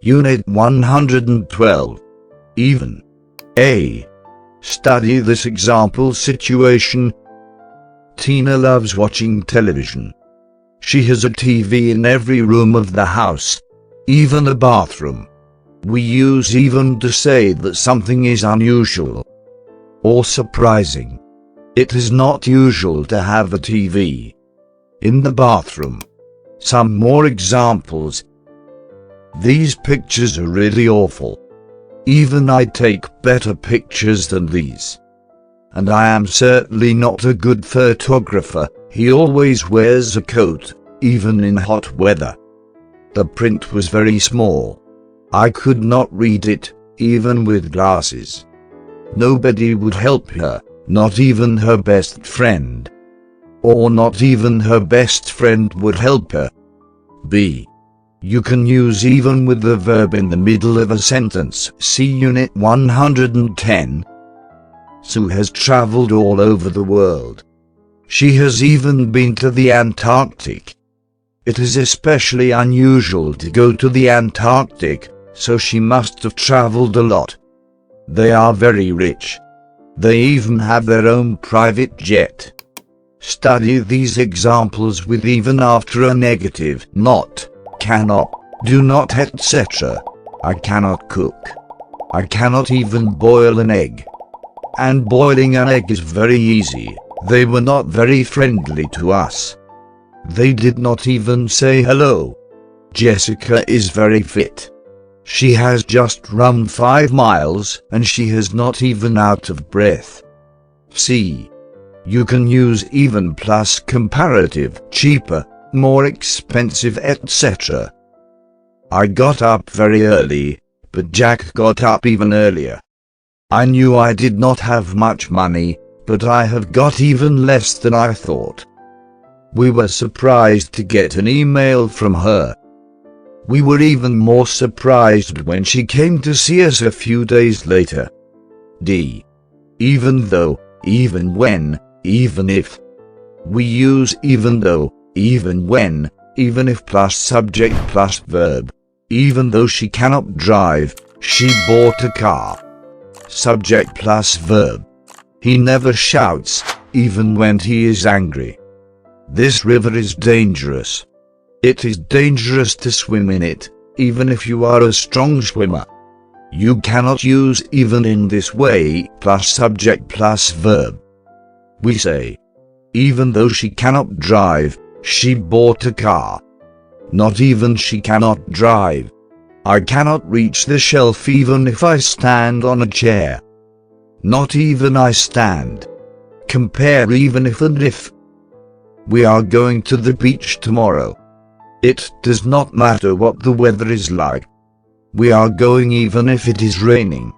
Unit 112. Even. A. Study this example situation. Tina loves watching television. She has a TV in every room of the house, even the bathroom. We use even to say that something is unusual or surprising. It is not usual to have a TV in the bathroom. Some more examples. These pictures are really awful. Even I take better pictures than these. And I am certainly not a good photographer. He always wears a coat, even in hot weather. The print was very small. I could not read it, even with glasses. Nobody would help her, not even her best friend. Or not even her best friend would help her. B. You can use even with the verb in the middle of a sentence. See Unit 110. Sue has traveled all over the world. She has even been to the Antarctic. It is especially unusual to go to the Antarctic, so she must have traveled a lot. They are very rich. They even have their own private jet. Study these examples with even after a negative, not, cannot, do not, etc. I cannot cook. I cannot even boil an egg. And boiling an egg is very easy. They were not very friendly to us. They did not even say hello. Jessica is very fit. She has just run 5 miles and she is not even out of breath. C. You can use even plus comparative, cheaper, more expensive, etc. I got up very early, but Jack got up even earlier. I knew I did not have much money, but I have got even less than I thought. We were surprised to get an email from her. We were even more surprised when she came to see us a few days later. D. Even though, even when, even if. We use even though, even when, even if plus subject plus verb. Even though she cannot drive, she bought a car. Subject plus verb. He never shouts, even when he is angry. This river is dangerous. It is dangerous to swim in it, even if you are a strong swimmer. You cannot use even in this way plus subject plus verb. We say, even though she cannot drive, she bought a car. Not even she cannot drive. I cannot reach the shelf even if I stand on a chair. Not even I stand. Compare even if and if. We are going to the beach tomorrow. It does not matter what the weather is like. We are going even if it is raining.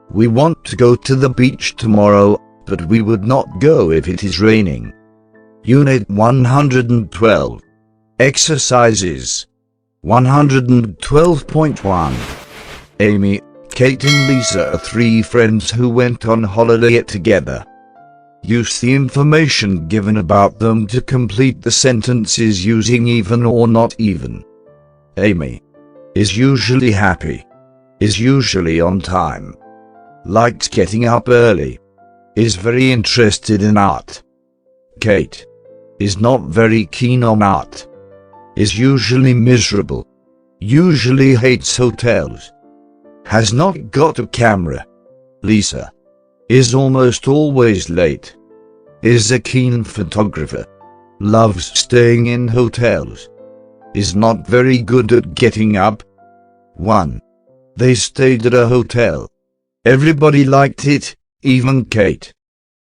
We want to go to the beach tomorrow, but we would not go if it is raining. Unit 112. Exercises. 112.1. Amy, Kate and Lisa are 3 friends who went on holiday together. Use the information given about them to complete the sentences using even or not even. Amy is usually happy, is usually on time, likes getting up early, is very interested in art. Kate is not very keen on art, is usually miserable, usually hates hotels, has not got a camera. Lisa is almost always late, is a keen photographer, loves staying in hotels, is not very good at getting up. 1. They stayed at a hotel. Everybody liked it, even Kate.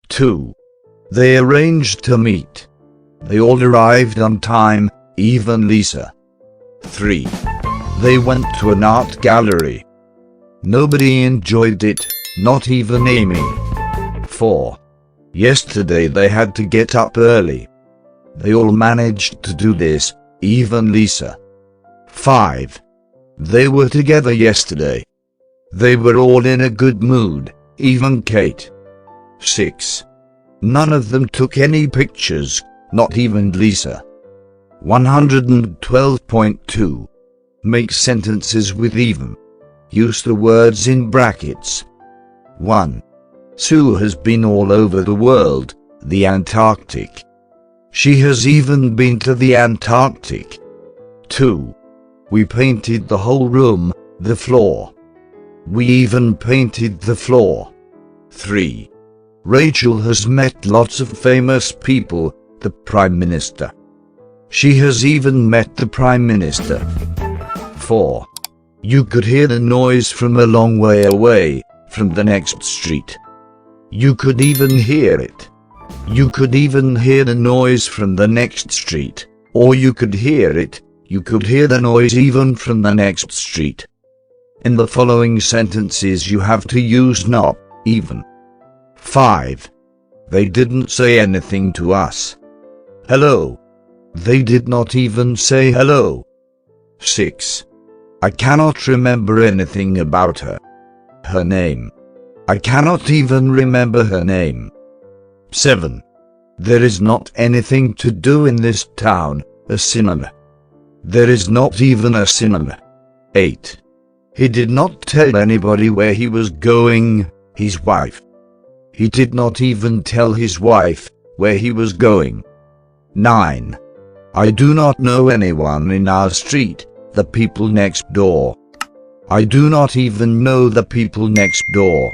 2. They arranged to meet. They all arrived on time, even Lisa. 3. They went to an art gallery. Nobody enjoyed it, not even Amy. 4. Yesterday they had to get up early. They all managed to do this, even Lisa. 5. They were together yesterday. They were all in a good mood, even Kate. 6. None of them took any pictures, not even Lisa. 112.2. Make sentences with even. Use the words in brackets. 1. Sue has been all over the world, the Antarctic. She has even been to the Antarctic. 2. We painted the whole room, the floor. We even painted the floor. 3. Rachel has met lots of famous people, the Prime Minister. She has even met the Prime Minister. 4. You could hear the noise from a long way away, from the next street. You could even hear it. You could even hear the noise from the next street, or you could hear it. You could hear the noise even from the next street. In the following sentences you have to use not, even. 5. They didn't say anything to us. Hello. They did not even say hello. 6. I cannot remember anything about her. Her name. I cannot even remember her name. 7. There is not anything to do in this town, a cinema. There is not even a cinema. 8. He did not tell anybody where he was going, his wife. He did not even tell his wife where he was going. 9. I do not know anyone in our street, the people next door. I do not even know the people next door.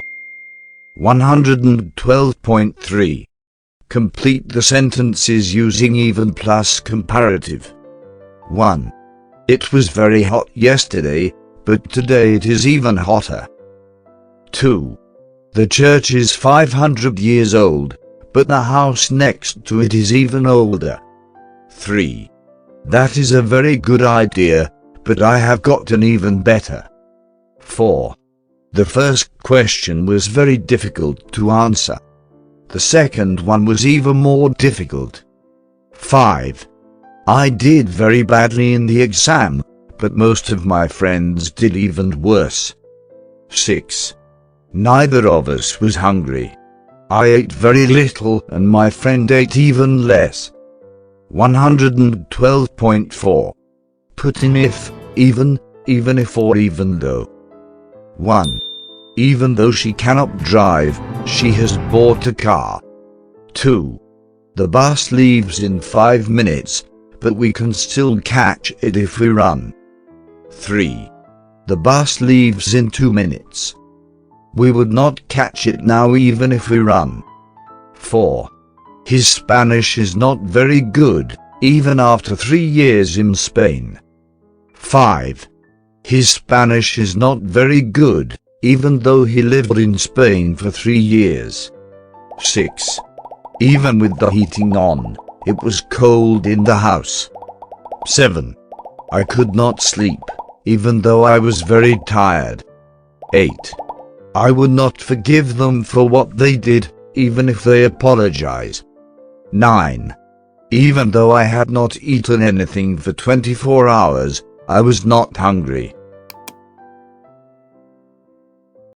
112.3. Complete the sentences using even plus comparative. 1. It was very hot yesterday, but today it is even hotter. 2. The church is 500 years old, but the house next to it is even older. 3. That is a very good idea, but I have got an even better. 4. The first question was very difficult to answer. The second one was even more difficult. 5. I did very badly in the exam, but most of my friends did even worse. 6. Neither of us was hungry. I ate very little and my friend ate even less. 112.4. Put in if, even if or even though. 1. Even though she cannot drive, she has bought a car. 2. The bus leaves in 5 minutes, but we can still catch it if we run. 3. The bus leaves in 2 minutes. We would not catch it now even if we run. 4. His Spanish is not very good, even after 3 years in Spain. 5. His Spanish is not very good, even though he lived in Spain for 3 years. 6. Even with the heating on, it was cold in the house. 7. I could not sleep, even though I was very tired. 8. I would not forgive them for what they did, even if they apologize. 9. Even though I had not eaten anything for 24 hours, I was not hungry.